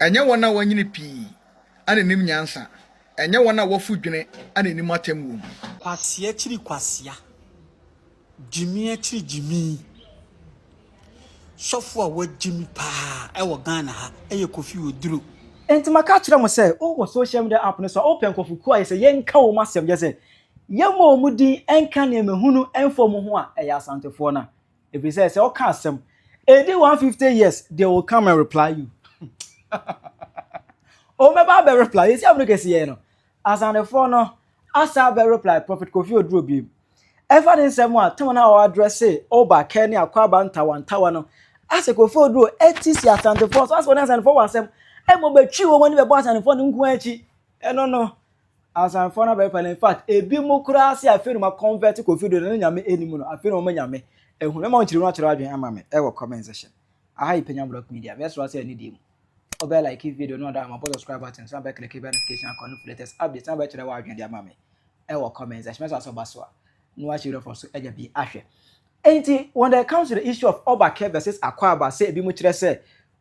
Enye wona wanyini pi ane nim nyansa. Enye wona wofu dwene ane nim atemwu. Kwasia chiri kwasia. Jimi chiri jimi. Sofo a wajimi pa ewo Ghana ha eye Kofi Aduro. Enti maka kire mo say o social media app no so open Kofi ku aye say yenka wo masem je say yemo omudi enka ne mehunu enfo mo ho a eye asantefo na. If you say o ka asem, edi 150 years they will come and reply you. O me ba be reply, you see am no kesi ye no. Asantefo no asa be reply Prophet Kofi Aduro bi. Ever den sem a temo na o address say Oobakɛ ne Akwaaba ntawa no. Ase Kofi Aduro etisi asantefo so aso na asantefo wasem emo betwi wo mani be bo asantefo no nko achi no asantefo na be pele in fact ebi mu kura ase afenu ma convert Kofi Aduro na nyame enimu no afenu mo nyame ehunu ma onchiri no akere adwen ama me e wo comment section aha Penyah block media be so ase ni dem obe like video no da ma subscribe button so be click notification icon for latest updates na be kire wa adwen di ama me e wo comment section so aso baso no wa share for so eja bi ahwe. Enti when it comes to the issue of Oobakɛ versus Akwaaba, say ebi mu kire say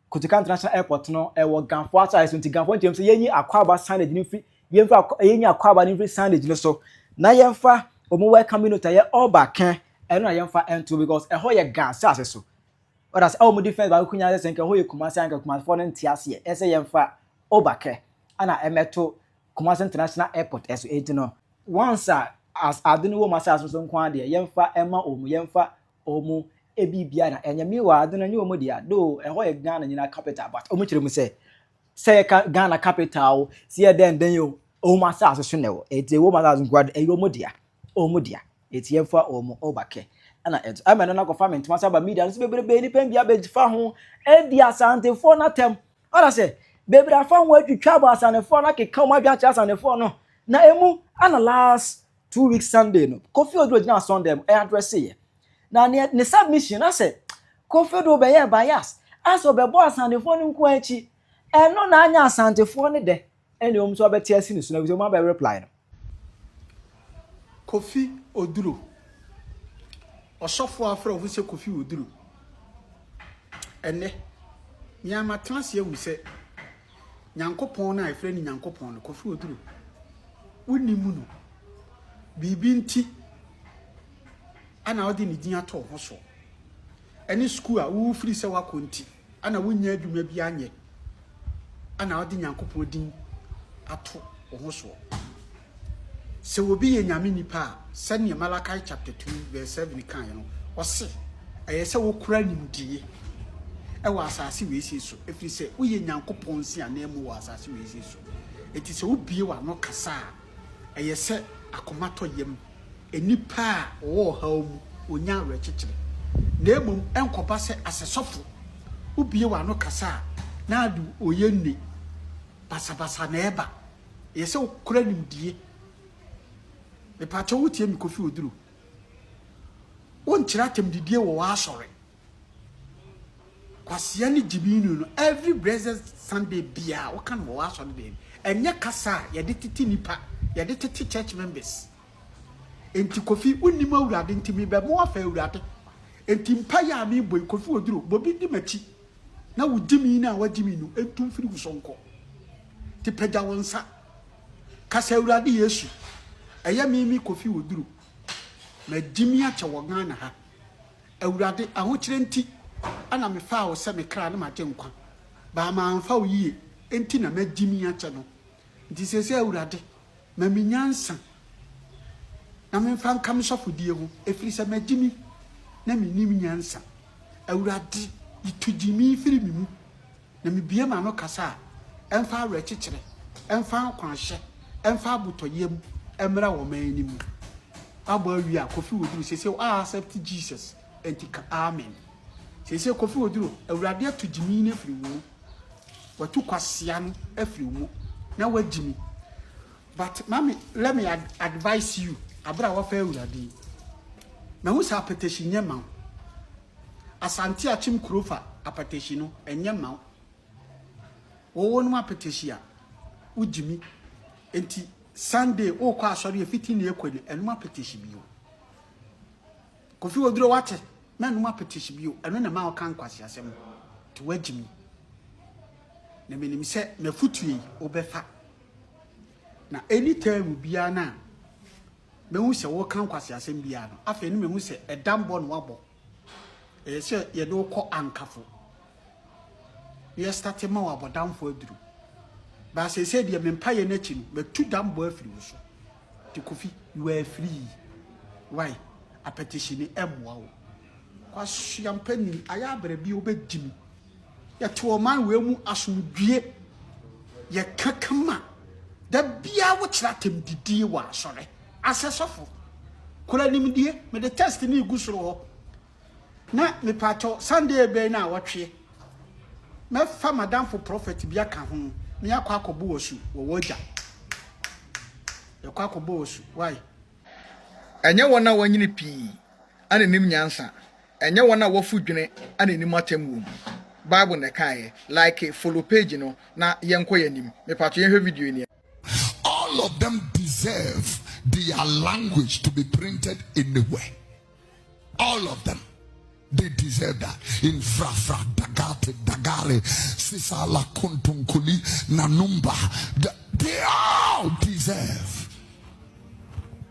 Kutika International Airport no e wo ganfo ata so nti ganfo ntem say yenyi Akwaaba signage ni fi yemfa yenyi Akwaaba ni fi signage no so na yemfa omo welcome no taye Oobakɛ eno na yemfa ento because e ho ye gas ase so or as all defense ba kunya say nka ho ye Kumasi anka Kumasi for no ntiase e say yemfa Oobakɛ ana emeto Kumasi International Airport eso enti no once as adini wo masa aso nko ade yemfa ema omu yemfa omu ebibia na enyame wa adini nyi omu dia do eho ye Ghana nyina capital but omu kire mu say Ghana capital see den yo omu masa aso newo eti wo masa aso nko ade omu dia eti yemfa omu Oobakɛ ana eto ameno na kofa mentima saba media no se bebrebe ni pembia befa ho edi asantefo na tem ora say bebre afa ho atwitwa ba asantefo na keka mo adwa cha asantefo no na emu ana last 2 weeks Sunday no Kofi Aduro dina Sunday address ye na ne submission na say Kofi Aduro be ye bias aso be bo asantefo no nko achi eno na anya asantefo ne de ene om so beti asi ni so na we ma be reply no Kofi Aduro. Osofo afra ofu se Kofi Aduro. Ene nyama transe ewu se Nyankopon na afra ni Nyankopon no Kofi Aduro. Unimu no bibi nti ana odi ni din ato ho so eni school a wo free se wakonti ana wonya adwuma bi anye ana odi Nyankopon din ato ho so se obi ye nyame nipa se ne Malachi chapter 2 verse 7 kan no o se eye se wo kura nimdie e wa asase we esi so efiri se wo ye Nyankopon si anemu wa asase we esi so eti se wo bie wa no kasa eye se akomato yem enipa wo ha mu onya rekekere na emum enkopa se asesofo ubie wa no kasa na adu oyenni basabasa na eba yese okura nimdie me pacho wutie mi Kofi Aduro won kira temdidie wo wa asore kwasia ni jibinu no every blessed Sunday bia wo kan wo asore de enye kasa ye de titi nipa ya de tete church members enti Kofi unima urade enti mi be mo afa urade enti mpa ya mi boy Kofi Aduro bobi di machi na wudimi na wajimi no entum firi gusonko ti pega wonsa kasa urade Yesu eya mi Kofi Aduro na jimi acha wo Ghana ha urade ahokire enti ana me fa wo se me kra na maje nkwa ba ma amfa wo yie enti na ma jimi acha no nti sese urade mami nyansa na memfa nkam sofodie ho efiri se magimi na menim nyansa awurade itujimi firi mimu na mebie ma no kasa emfa awrekekere emfa kwanhye emfa abotoyem emra wo manimu abo awia Kofi Aduro sese accept Jesus entika amen sese Kofi Aduro awurade atujimi na firi wo watu kwasia no afiri wo na wajimi. But mommy, let me advise you. Abra wa fa urade. Na hu sa petition nyema. Asante achim kurofa apetition no enyema. Wo wonu apetition a ujimi. Enti Sunday o kwa asori efiti na ekweli enu apetition bi o. Kofi Aduro wate na enu apetition bi o enu na ma o kan kwasi asem to wajimi. na menim se mafutue obefa na anytime bia na mehu se wo kan kwase asem bia no afa ni mehu se edambo no wabo se ye do kɔ ankafo ye start ma wabo damfo aduru ba se de mempa ye na chi no betu dambo afiri wo so ti Kofi you are free why a petition emwa wo kwa champagne aya bra bi obedimi ya to man we mu asomdue ye kakama da bia wo kira tem didie wa asore asesofo kura nimdie me de test ni gusoro ho na me pato Sunday be na wotwe me fa madam for prophet bia ka ho me akwa akobo wosu wo woja yakwa akobo wosu why enye wona wanyini pi ane nim nyansa enye wona wofudwene ane nim atemwum Bible ne kae like follow page no na yenko yanim me pato yenhwe video ni. All of them deserve their language to be printed anywhere. All of them, they deserve that. In Frafra, Dagate, Dagare, Sisala, Kontunkuli, Nanumba, they all deserve.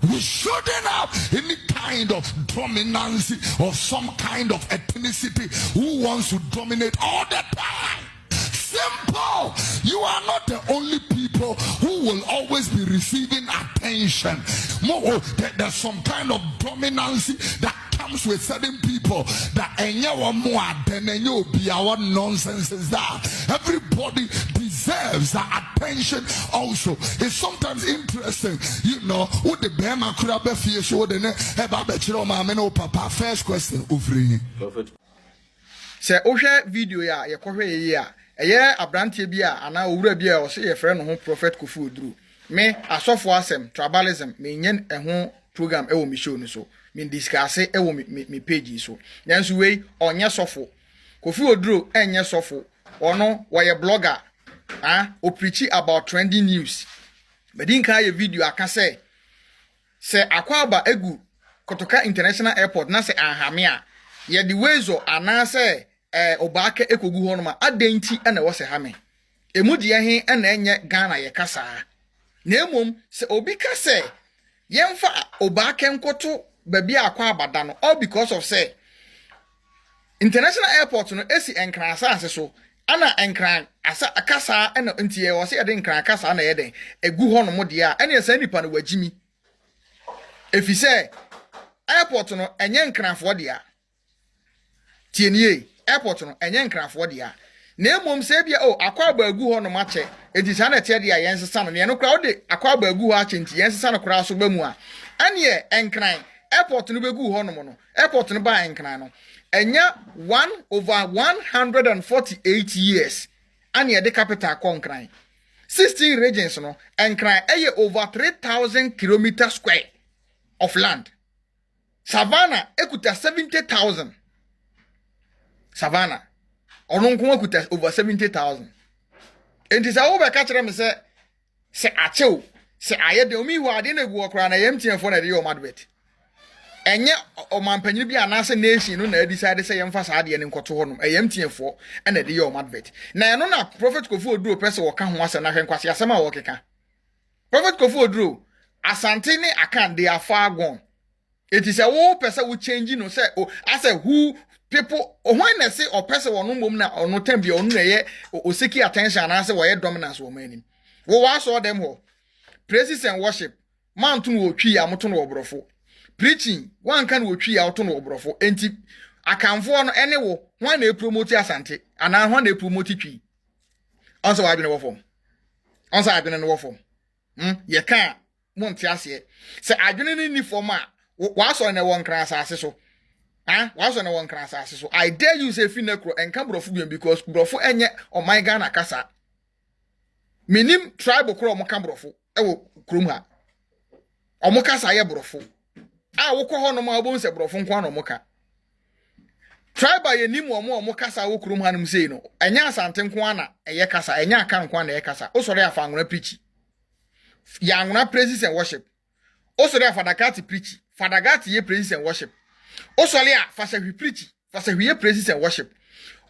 We shouldn't have any kind of dominance or some kind of ethnicity who wants to dominate all the time. Simple. You are not the only people who will always be receiving attention. More, there's some kind of dominance that comes with certain people. That more than our nonsense is that everybody deserves the attention. Also, it's sometimes interesting, you know. What the Bema could have been show the papa. First question, Prophet. Say, Osha video ya ya. Eye abrantie bia ana owura bia o se ye frɛ no ho Prophet Kofi Aduro me asofo asem tribalism me nyen ho program e wo mi show no so me discuss e wo me page so nanso wei onye sofo Kofi Aduro enye sofo ono woye blogger o preach about trending news bedin ka ye video aka se Akwaaba egu Kotoka International Airport na se anhame a ye the wezo ana se Oobakɛ ekogu ho no ma adenti na wo se ha me emudi he na enye Ghana ye kasa na emom se obi ka se yemfa Oobakɛ nkoto baby Akwaaba da no all because of say international airport no esi enkran asase so ana enkran asa akasa na ntie wo se ye de enkran akasa na ye den egu ho no mo de a ene esa nipa no wagimi efi se airport no enye nkranfo de a tienie airport no enye nkrafo de a na emom se bia Akwaaba agu ho no mache edisa na tie de a yensesa no ne no kra ode Akwaaba agu ho ache nti yensesa no kra so bamu a ane enkran airport no begu ho no mo no airport no ba enkran no enya 1/148 years ane de capital konkran 16 regions no enkran eye over 3,000 kilometers square of land. Savannah ekuta 70,000. Savannah ononko ekuta over 70,000. Enti sa Oobakɛ kire me se achew se ayede omi hu ade na egu okra na yemtiefo na de yo madbet. Enye omampanyin bi anase nation no na decide se yemfa sa ade ne nkoto ho no yemtiefo na de yo madbet. Na eno na Prophet Kofi Aduro pese wo ka ho ase na hwenkwase asema wo keka. Prophet Kofi Aduro asante ne akan they are far gone. It is a wo person who change no say as a who people when they say or person won mum na or no time be on ye o seek attention and say we dominance wo mani. Wo wa so them ho. Praises and worship. Man tun wo twi amoto no obrofo. Preaching one kan wo twi amoto no obrofo. Enti akanfo no ene wo when na promote asante and when na promote twi. Answer wa bi no form. Answer abi no form. Ye kan monte ase. Se adwene ni form a waso na won kran asase so. Waso na won kran asase so. I dare you say finekro enka brofo biam because brofo enye o my Ghana kasa. Minim tribe kro mo kan brofo ewo krom ha. Omo kasa ye brofo. Wo kɔ ho no ma obon se brofo nko no mo ka. Tribe ye nim omo kasa wo krom ha no sei no. Enya asante nko ana eye kasa, enya aka nko ana eye kasa. Osore afa ngona preach. Ya ngona praises and worship. Osore afa dakati preach. Fadagati ye praises and worship. Osole a fa se hwi preach, fa se hwi ye praises and worship.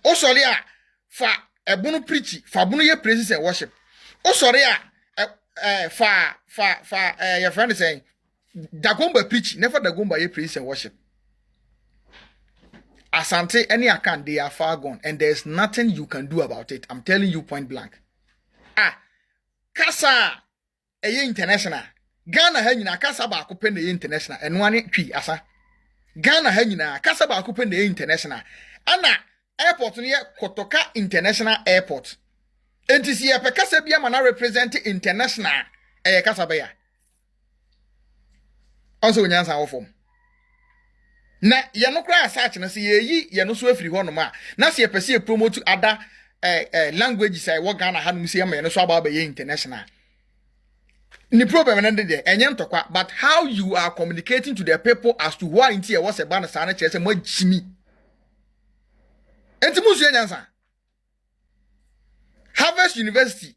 Osole a fa ebunu preach fa bunu ye praises and worship o sori your friend is saying dagomba preach never dagomba ye praises and worship Asante any account they are far gone and there's nothing you can do about it. I'm telling you point blank. Kasa international. Ghana ha nyina kasa ba akopɛ na international. Eno ane twi asa. Ghana ha nyina kasa ba akopɛ na international. Ana airport no ye Kotoka International Airport. Enti si ye pe kasa bia ma na represent international kasa ba ya. Also nyansa wo fom. Na ye no kra search na se ye ye no so afiri ho no ma na se ye pese promote other languages I wo Ghana ha no se ye ma ye no so aba ye international ni problem na de enye ntokwa but how you are communicating to the people as to why inti e was a ban sa na kire se mo jimi enti musu enyansa Harvard University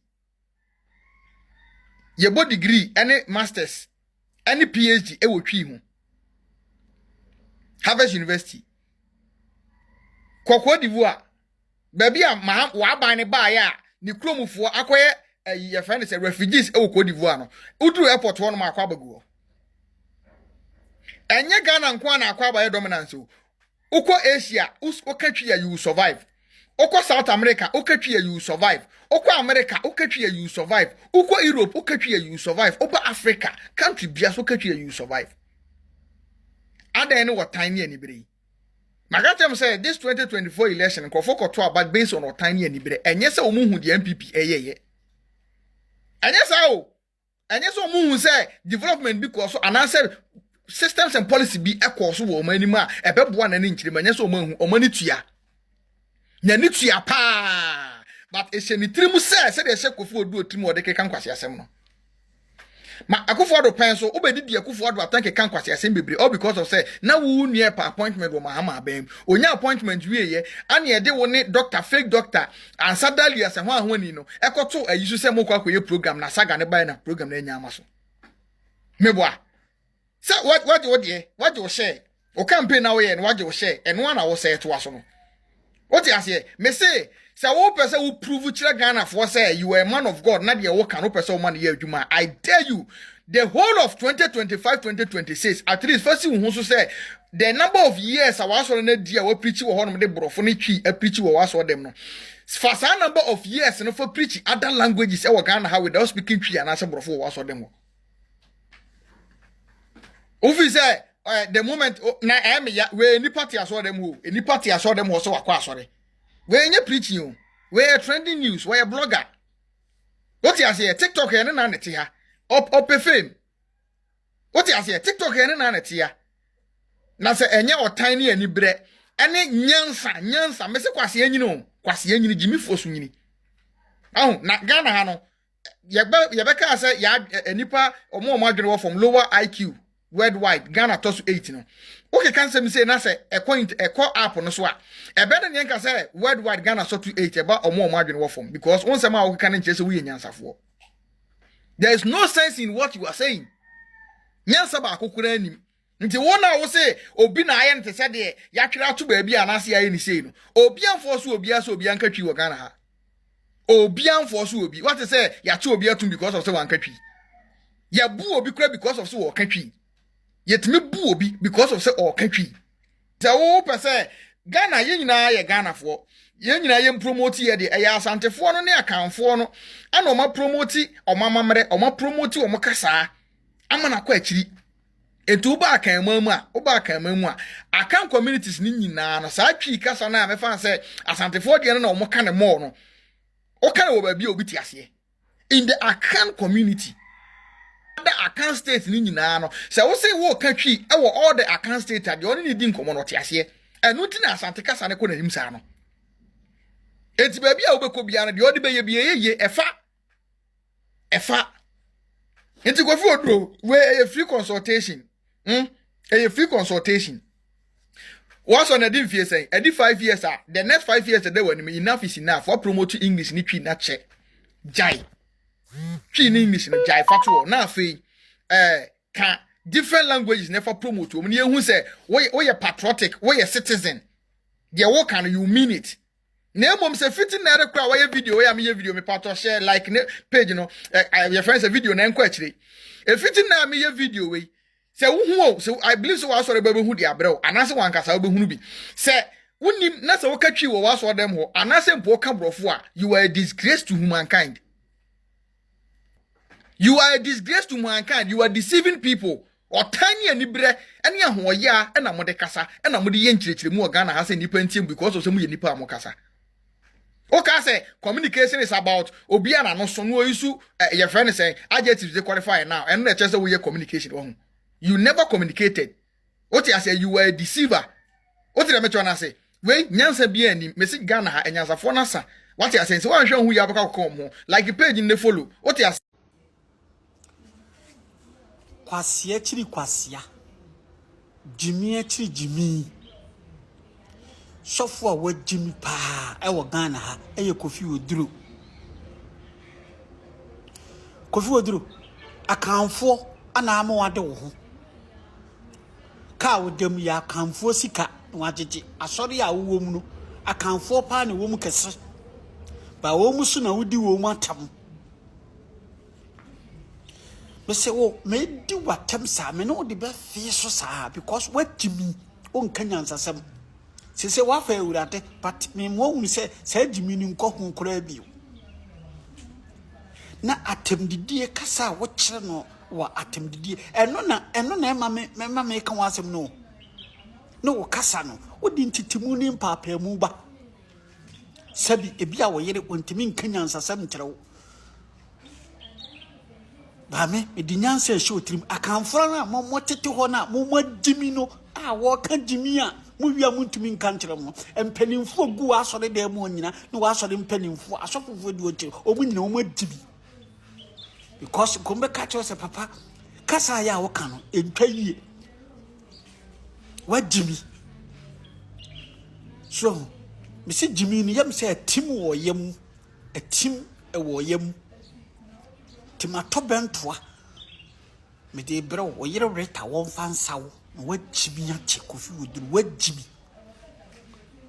ye bo degree any masters any PhD e wo twi ho Harvard University. Kokwo divoa. Baby a ma wa ban ne ba ya ni kromufo akoye your friend is refugees e Cote d'Ivoire no. Udru airport ho no ma Akwaaba guo. Enye Ghana nko na Akwaaba ye dominance o. Uko Asia, ukatwi ya you survive. Uko South America, ukatwi ya you survive. Uko America, ukatwi ya you survive. Uko Europe, ukatwi ya you survive. Uko Africa, country bias ukatwi ya you survive. Ada any what tiny anybody. Magatem say this 2024 election nkofo koto about based on what tiny anybody. Enye say omuhu the MPP eyeye. Enye say o. Enye say omuhu say development because so and say systems and policy be equal so wo manima ebeboa na nchire enye say omuhu omani tua. Nya ni tua pa. But ehye trimu say de ehye Kofi Aduro trimu ode keka nkwase asem no. Ma Akufo Aduro pen so obedidi Akufo Aduro atanke kan kwase asem bebre all because of say na wu near per appointment wo mahama abem onya appointment wieye ane ye de wo ne doctor fake doctor and sadali as ho ahoni no ekoto ayisu se mokwa koye program na saga ne bai na program na nya amaso meboa say what you share o campaign na wo ye no what you share eno na wo say to aso no what you say me say wo person who prove chira Ghana for say you are a man of God na de wo kan no person man ye adwuma I dare you the whole of 2025-2026 at least first who so say the number of years I was on na dia we preach wo hono de brofo ne twi a preach wo was dem no for some number of years no for preach other languages e wo Ghana how without speaking twi and answer brofo wo was dem ofi say the moment na am ya we ni party aso dem ho ni party aso dem ho so wakwa asore we nye preaching you we trending news we blogger what you say TikTok here na na te ha up fame what you say TikTok here na na te ha na se enye otine ani bre ene nyansa me se kwase anyini jimi fosu nyini ahu na Ghana ha no ye be ka say ya enipa omo adwene wo from lower IQ worldwide Ghana toss 8 no okay can say na say echo app no so a e be den yanka say worldwide Ghana so to 8 eba omo adwene wo from because once ma wo kan nche say we nyansafo there is no sense in what you are saying nyansa ba akokura anim nti wona wo say obi na aye nte say de ya twera to ba bia na say aye ni say no obi anfo so obi aso obi anka twi wo Ghana ha obi anfo so obi what say ya che obi atum because of say wan ka twi ya bu obi kura because of say wo ka twi yet me bu obi because of say o katwi te wo pese Ghana ye nyina ye Ghana fo ye nyina ye promote ye de eya asantefo no ne akanfo no ana o ma promote o ma mamre o ma promote o mo kasa amana kwa akiri etu Oobakɛ mamu a akan communities ni nyina no sa twi kasa na me fa say asantefo de no o mo ka ne mo no o ka wo ba bi obi ti ase in the akan community the account state ni nyina no se wo say wo katwi e wo all the account state ade oni ni di nkomo no te ase enu ti na asante kasa ne ko na nim sa no enti ba bia wo be ko bia no de odi be ye bia ye efa enti Kofi Aduro we a free consultation a free consultation what's on a dim fear say edi 5 years the next 5 years they were enough is enough for promote English ni twi na che jai twi in English no jai fatuo na afei ka different languages never promote omni ehun say we patriotic we citizen there what can you mean it Na mom se fiti na re kra wa video we am ye video me pato share like ne page no your friends a video na enko akire. E fiti na me ye video we. Se wo hu o se I believe so was be hu dia brew anase wan kasa be hunu bi. Se wonim na se wo katwi wo was dem ho anase mpo ka brofo a you are a disgrace to humankind. You are a disgrace to mankind. You are deceiving people. Or tiny and nibre any ahoya and a modekasa and a modi yenchire mu Ghana has a nipa ntim because of some nipa amokasa. Okay, say communication is about obiana no so no isu your friend is saying adjectives they qualify now and the chance we communication. You never communicated. What I say you were a deceiver. What did I make you say? Wait, nyansa bi ani message Ghana ha nyansa for nasa. What I say so wan hwe hu ya baka come ho like the page in the follow. What I kwasia chiri kwasia jimi chiri jimi sofo a wajimi pa e wo Ghana ha eye Kofi Aduro akanfo ana ama wade wo ho ka wo dem ya akanfo sika wagege asori a wo mu no akanfo pa na wo mu kese ba wo mu so na wodi wo mu atam. Me say, oh, me do what them say. Me know the best face so because what Jimmy on Kenyans asem. Say what fair with that, but me won't say Jimmy in Cohun Crabby. Na atem the dear Cassa, what channel or atem the dear, and no, mamma make was him no Cassano, what didn't Timuni Papa Muba? Sabi, a beer were yet when Timin Kenyans asem tro. Bame me di nyanse show trim akanfora na mo tete ho na mo Jimmy no a wo ka Jimmy a mo wia mo ntumi nkankyere mo empanimfo gu asore de mo nyina na wo asore mpanimfo asofofo di oche o mo nyina mo Jimmy because kombe ka che se papa kasa ya wo ka no entwaye wa Jimmy so me se Jimmy ni yam se atim wo yam atim e wo yam Timato bentoa me de bro wo yere reta won fansawo wo Jimmy ya che Kofi Aduro wo Jimmy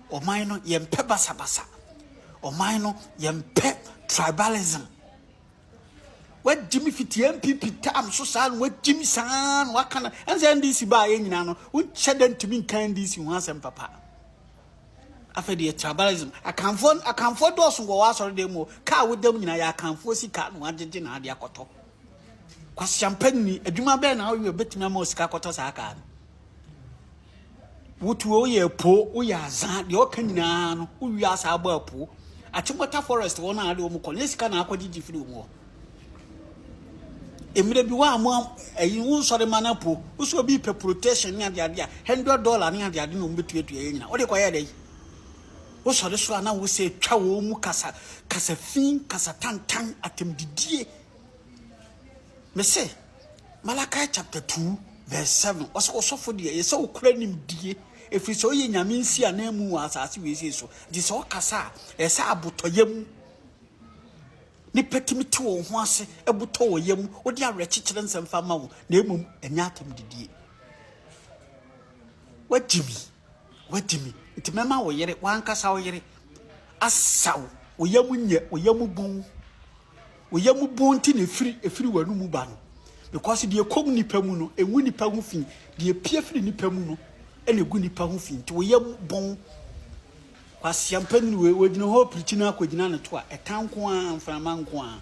o man no yempe basabasa o man no yempe tribalism wo Jimmy fiti MPP tam so san wo Jimmy san wa kana ense NDC ba ye nyina no wo cheden tumi kan NDC ho asem papa afedi tribalism akanfo doso wo asore dem mo ka wo dem nyina ya akanfo sika no agege na ade akoto kwa champagne ni adwuma be na wo betimi ma sika akoto sa aka wotu wo ye po wo ya azan de o kan nyina no wo wi asa agba po achimota forest wo na ade wo mo ko sika na akogigi firi wo emire bi wa mo ayi wo sore mana po wo so bi pe protection ni ade ade $100 ni ade ade no mbetuetu ye nyina wo de kwa ye dey wo sore so ana wo se twa wo mu kasa fin kasa tantan atemdidie me say Malachi chapter 2 verse 7 also for the yesa okura nimdie efiri so ye nyame nsi anamu asase we se so di so kasa esa abotoyam ni petimiti wo ho ase ebuto wo yam wo di arekekere nsemfa ma wo na emum enya atemdidie wa Jimmy ntimema wo yere wankasa wo yere asaw wo yamu nye wo yamu bon ti na efiri wanu mu ba no because de ekom nipa mu no enwu nipa ho fin de epie firi nipa mu no ene gu nipa ho fin ti wo yamu bon kwasiampani we gina ho prichi na akogina ne to a etanko a mframa nko a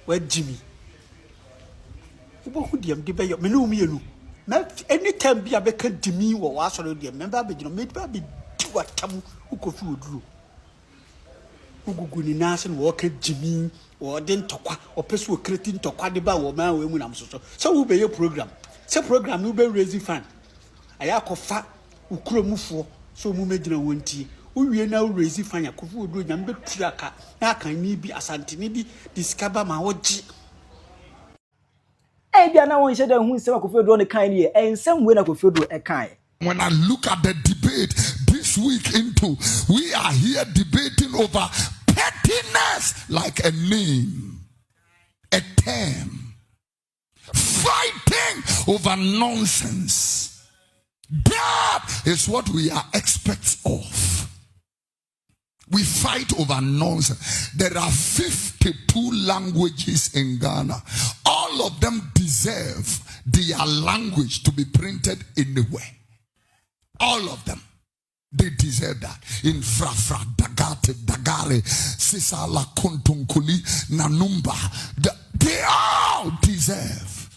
wa Jimmy wo hu de am de be yo me no mienu na anytime bi abeka Jimmy wo wasoro de member be gina me ba be watam Kofi Aduro ugugu ni nase no wo ka Jimmy wo de ntokwa opesu wo kreti ntokwa de ba wo ma we mu nam so wo be ye program no be raise fund aya kofa ukromufo so mu megina wontie wo wie na raise fund ya Kofi Aduro nyam be tuaka na kan ni bi asante ni bi discover ma wo gi bia na won hye da hu nsem Kofi Aduro ne kan ni ensem we na Kofi Aduro e kan. When I look at the debate this week we are here debating over pettiness like a name, a term, fighting over nonsense. That is what we are experts of. We fight over nonsense. There are 52 languages in Ghana. All of them deserve their language to be printed anywhere. All of them. They deserve that. In Frafra, Dagate, Dagare, Sisala, Kontunkuli, Nanumba. They all deserve.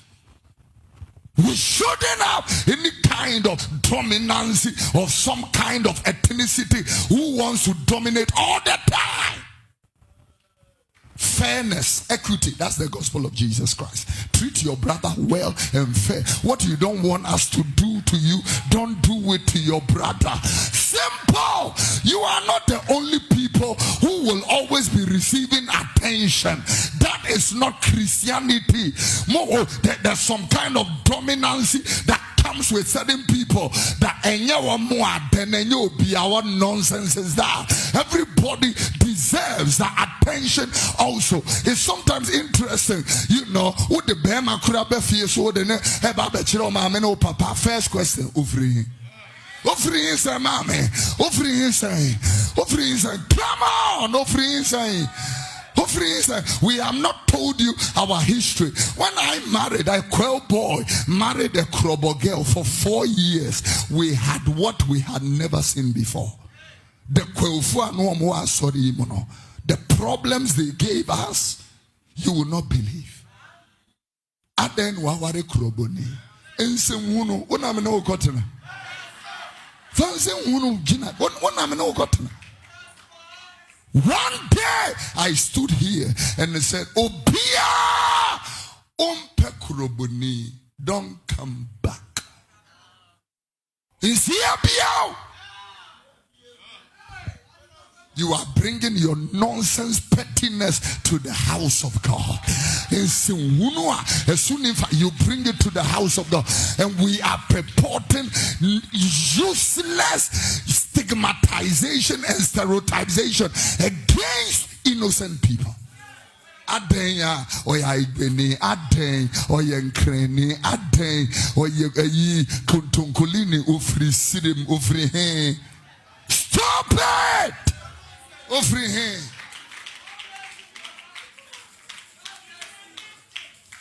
We shouldn't have any kind of dominance of some kind of ethnicity who wants to dominate all the time. Fairness, equity, that's the gospel of Jesus Christ. Treat your brother well and fair. What you don't want us to do to you, don't do it to your brother. Simple. You are not the only people who will always be receiving attention. That is not Christianity. More, there's some kind of dominance that comes with certain people that nonsense is that. Everybody deserves the attention also. It's sometimes interesting, you know, what the Bema could have been so the papa. First question, offering say, mommy, offering say, come on, offering say. We have not told you our history. When I married a quail boy, married a Krobo girl for 4 years, we had what we had never seen before. The the problems they gave us, you will not believe. Aden waware kroboni. Ensemunu onameno okotena. Fansemunu gina onameno okotena. One day I stood here and I said, Obia umpe kroboni, don't come back. Is here Biao? You are bringing your nonsense pettiness to the house of God. As soon as you bring it to the house of God, and we are purporting useless stigmatization and stereotypization against innocent people. Adenya oya ibeni aden oya nkreni aden oya kuntunkulini ufri sirim ufri he. Stop it! Offering him.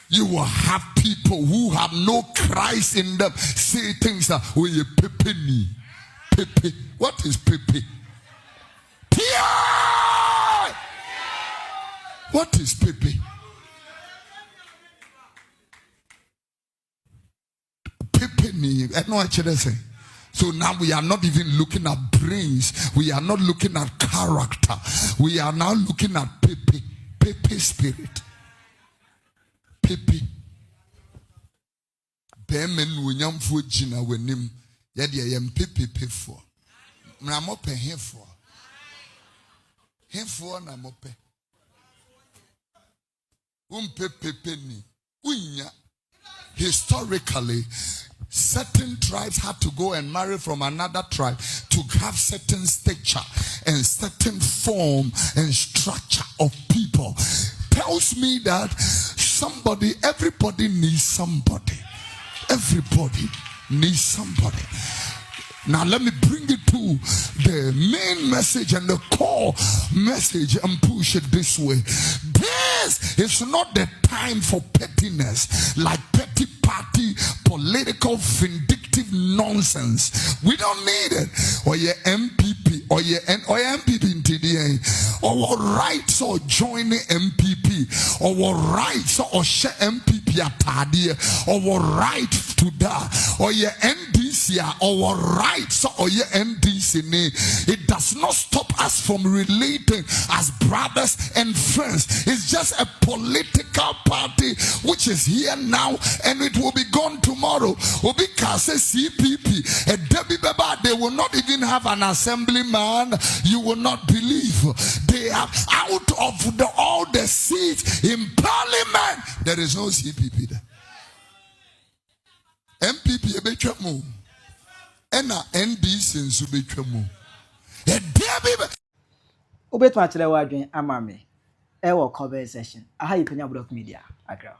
You will have people who have no Christ in them say things that we pepe ni. Pepe. What is pepe? Penyah! What is pepe? Pepe ni. I know what you're saying. So now we are not even looking at brains. We are not looking at character. We are now looking at pepe. Pepe spirit. Pepe. Bemen wunyam fu jina wenim. Yadi yam pepe for. Mramope hefo. Hefo na mope. Pepe ni. Unya. Historically, certain tribes had to go and marry from another tribe to have certain stature and certain form and structure of people. Tells me that everybody needs somebody. Everybody needs somebody. Now let me bring it to the main message and the core message and push it this way. This is not the time for pettiness, like petty party, political, vindictive nonsense. We don't need it. Or your MPP, or your MPP in TDA, or rights or joining MPP, or rights or share MPP atadia, or right to that, or your NDC, or rights or your NDC. It does not stop us from relating as brothers and friends. It's just a political party which is here now and it will be gone tomorrow. Because CPP, a Debbie Baba, they will not even have an assemblyman. You will not believe. They are out of all the seats in parliament. There is no CPP there. MPP ebetwamu. Ena NDC nso betwamu. A Debbie Ubet match le wadwen amame. Ewo comment section. Aha yi Penyah Media. Accra.